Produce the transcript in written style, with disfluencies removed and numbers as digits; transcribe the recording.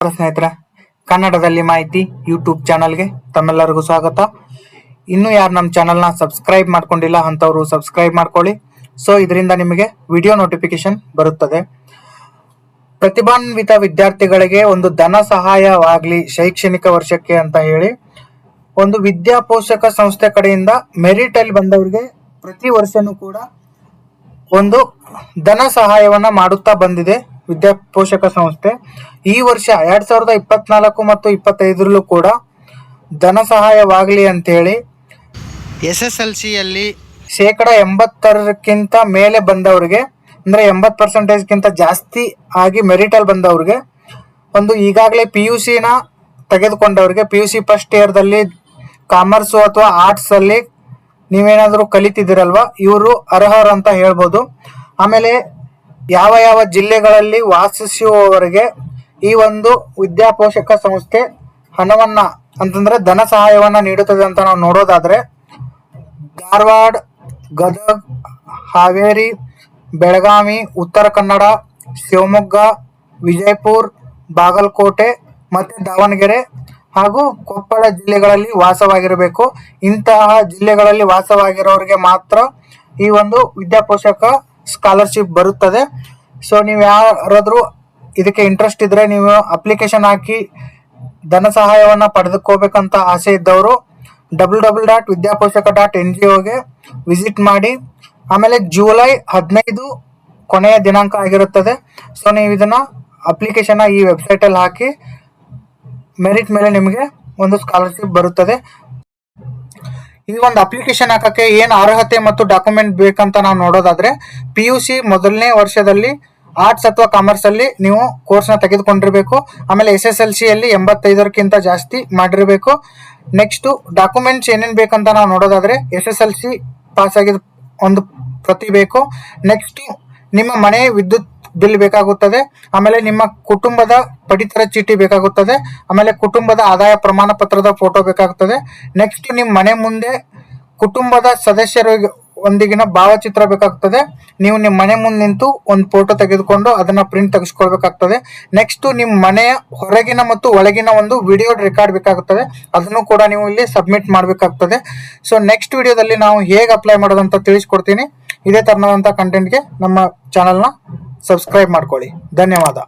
ಸ್ನೇಹಿತರೆ, ಕನ್ನಡದಲ್ಲಿ ಮಾಹಿತಿ ಯೂಟ್ಯೂಬ್ ಚಾನಲ್ಗೆ ತಮ್ಮೆಲ್ಲರಿಗೂ ಸ್ವಾಗತ. ಇನ್ನೂ ಯಾರು ನಮ್ಮ ಚಾನಲ್ನ ಸಬ್ಸ್ಕ್ರೈಬ್ ಮಾಡ್ಕೊಂಡಿಲ್ಲ ಅಂಥವ್ರು ಸಬ್ಸ್ಕ್ರೈಬ್ ಮಾಡ್ಕೊಳ್ಳಿ. ಸೊ ಇದರಿಂದ ನಿಮಗೆ ವಿಡಿಯೋ ನೋಟಿಫಿಕೇಶನ್ ಬರುತ್ತದೆ. ಪ್ರತಿಭಾನ್ವಿತ ವಿದ್ಯಾರ್ಥಿಗಳಿಗೆ ಒಂದು ಧನ ಸಹಾಯವಾಗಲಿ ಶೈಕ್ಷಣಿಕ ವರ್ಷಕ್ಕೆ ಅಂತ ಹೇಳಿ ಒಂದು ವಿದ್ಯಾಪೋಷಕ ಸಂಸ್ಥೆ ಕಡೆಯಿಂದ ಮೆರಿಟ್ ಅಲ್ಲಿ ಬಂದವರಿಗೆ ಪ್ರತಿ ವರ್ಷನೂ ಕೂಡ ಒಂದು ಧನ ಸಹಾಯವನ್ನ ಮಾಡುತ್ತಾ ಬಂದಿದೆ ವಿದ್ಯಾಪೋಷಕ ಸಂಸ್ಥೆ. ಈ ವರ್ಷ 2024 ಮತ್ತು 25ರಲ್ಲೂ ಕೂಡ ಧನ ಸಹಾಯವಾಗಲಿ ಅಂತೇಳಿ SSLCಯಲ್ಲಿ 80%ಕ್ಕಿಂತ ಮೇಲೆ ಬಂದವರಿಗೆ, ಅಂದರೆ 80%ಗಿಂತ ಜಾಸ್ತಿ ಆಗಿ ಮೆರಿಟಲ್ ಬಂದವ್ರಿಗೆ, ಒಂದು ಈಗಾಗಲೇ PUCನ ತೆಗೆದುಕೊಂಡವ್ರಿಗೆ, PUC ಫಸ್ಟ್ ಇಯರ್ದಲ್ಲಿ ಕಾಮರ್ಸು ಅಥವಾ ಆರ್ಟ್ಸಲ್ಲಿ ನೀವೇನಾದರೂ ಕಲಿತಿದ್ದೀರಲ್ವ, ಇವರು ಅರ್ಹರು ಅಂತ ಹೇಳ್ಬೋದು. ಆಮೇಲೆ ಯಾವ ಯಾವ ಜಿಲ್ಲೆಗಳಲ್ಲಿ ವಾಸಿಸುವವರಿಗೆ ಈ ಒಂದು ವಿದ್ಯಾಪೋಷಕ ಸಂಸ್ಥೆ ಹಣವನ್ನ ಅಂತಂದ್ರೆ ಧನ ಸಹಾಯವನ್ನ ನೀಡುತ್ತದೆ ಅಂತ ನಾವು ನೋಡೋದಾದ್ರೆ, ಧಾರವಾಡ, ಗದಗ, ಹಾವೇರಿ, ಬೆಳಗಾವಿ, ಉತ್ತರ ಕನ್ನಡ, ಶಿವಮೊಗ್ಗ, ವಿಜಯಪುರ, ಬಾಗಲಕೋಟೆ ಮತ್ತೆ ದಾವಣಗೆರೆ ಹಾಗೂ ಕೊಪ್ಪಳ ಜಿಲ್ಲೆಗಳಲ್ಲಿ ವಾಸವಾಗಿರಬೇಕು. ಇಂತಹ ಜಿಲ್ಲೆಗಳಲ್ಲಿ ವಾಸವಾಗಿರೋರಿಗೆ ಮಾತ್ರ ಈ ಒಂದು ವಿದ್ಯಾಪೋಷಕ ಸ್ಕಾಲರ್ಶಿಪ್ ಬರುತ್ತದೆ. ಸೊ ನೀವು ಯಾರಾದರೂ ಇದಕ್ಕೆ ಇಂಟ್ರೆಸ್ಟ್ ಇದ್ರೆ ನೀವು ಅಪ್ಲಿಕೇಶನ್ ಹಾಕಿ ಧನ ಸಹಾಯವನ್ನು ಪಡೆದುಕೋಬೇಕಂತ ಆಸೆ ಇದ್ದವರು www.vidyaposhaka.ngo ವಿಸಿಟ್ ಮಾಡಿ. ಆಮೇಲೆ ಜುಲೈ 15 ಕೊನೆಯ ದಿನಾಂಕ ಆಗಿರುತ್ತದೆ. ಸೊ ನೀವು ಇದನ್ನ ಅಪ್ಲಿಕೇಶನ್ ಈ ವೆಬ್ಸೈಟಲ್ಲಿ ಹಾಕಿ ಮೆರಿಟ್ ಮೇಲೆ ನಿಮಗೆ ಒಂದು ಸ್ಕಾಲರ್ಶಿಪ್ ಬರುತ್ತದೆ. ಈ ಒಂದು ಅಪ್ಲಿಕೇಶನ್ ಹಾಕಕ್ಕೆ ಏನು ಅರ್ಹತೆ ಮತ್ತು ಡಾಕ್ಯುಮೆಂಟ್ ಬೇಕಂತ ನಾವು ನೋಡೋದಾದ್ರೆ, PUC ಮೊದಲನೇ ವರ್ಷದಲ್ಲಿ ಆರ್ಟ್ಸ್ ಅಥವಾ ಕಾಮರ್ಸ್ ಅಲ್ಲಿ ನೀವು ಕೋರ್ಸ್ನ ತೆಗೆದುಕೊಂಡಿರಬೇಕು. ಆಮೇಲೆ SSLCಯಲ್ಲಿ 85ಕ್ಕಿಂತ ಜಾಸ್ತಿ ಮಾಡಿರಬೇಕು. ನೆಕ್ಸ್ಟ್ ಡಾಕ್ಯುಮೆಂಟ್ಸ್ ಏನೇನು ಬೇಕಂತ ನಾವು ನೋಡೋದಾದ್ರೆ, SSLC ಪಾಸ್ ಆಗಿದ ಒಂದು ಪ್ರತಿ ಬೇಕು. ನೆಕ್ಸ್ಟ್ ನಿಮ್ಮ ಮನೆ ವಿದ್ಯುತ್ ಬಿಲ್ ಬೇಕಾಗುತ್ತದೆ. ಆಮೇಲೆ ನಿಮ್ಮ ಕುಟುಂಬದ ಪಡಿತರ ಚೀಟಿ ಬೇಕಾಗುತ್ತದೆ. ಆಮೇಲೆ ಕುಟುಂಬದ ಆದಾಯ ಪ್ರಮಾಣ ಪತ್ರದ ಫೋಟೋ ಬೇಕಾಗುತ್ತದೆ. ನೆಕ್ಸ್ಟ್ ನಿಮ್ಮ ಮನೆ ಮುಂದೆ ಕುಟುಂಬದ ಸದಸ್ಯರ ಒಂದಿಗಿನ ಭಾವಚಿತ್ರ ಬೇಕಾಗ್ತದೆ. ನೀವು ನಿಮ್ಮ ಮನೆ ಮುಂದೆ ನಿಂತು ಒಂದು ಫೋಟೋ ತೆಗೆದುಕೊಂಡು ಅದನ್ನ ಪ್ರಿಂಟ್ ತೆಗೆಸ್ಕೊಳ್ಬೇಕಾಗ್ತದೆ. ನೆಕ್ಸ್ಟ್ ನಿಮ್ಮ ಮನೆಯ ಹೊರಗಿನ ಮತ್ತು ಒಳಗಿನ ಒಂದು ವಿಡಿಯೋ ರೆಕಾರ್ಡ್ ಬೇಕಾಗುತ್ತದೆ. ಅದನ್ನು ಕೂಡ ನೀವು ಇಲ್ಲಿ ಸಬ್ಮಿಟ್ ಮಾಡಬೇಕಾಗ್ತದೆ. ಸೊ ನೆಕ್ಸ್ಟ್ ವಿಡಿಯೋದಲ್ಲಿ ನಾವು ಹೇಗೆ ಅಪ್ಲೈ ಮಾಡೋದಂತ ತಿಳಿಸ್ಕೊಡ್ತೀನಿ. ಇದೇ ತರನಾದಂಥ ಕಂಟೆಂಟ್ಗೆ ನಮ್ಮ ಚಾನಲ್ನ ಸಬ್ಸ್ಕ್ರೈಬ್ ಮಾಡ್ಕೊಳ್ಳಿ. ಧನ್ಯವಾದ.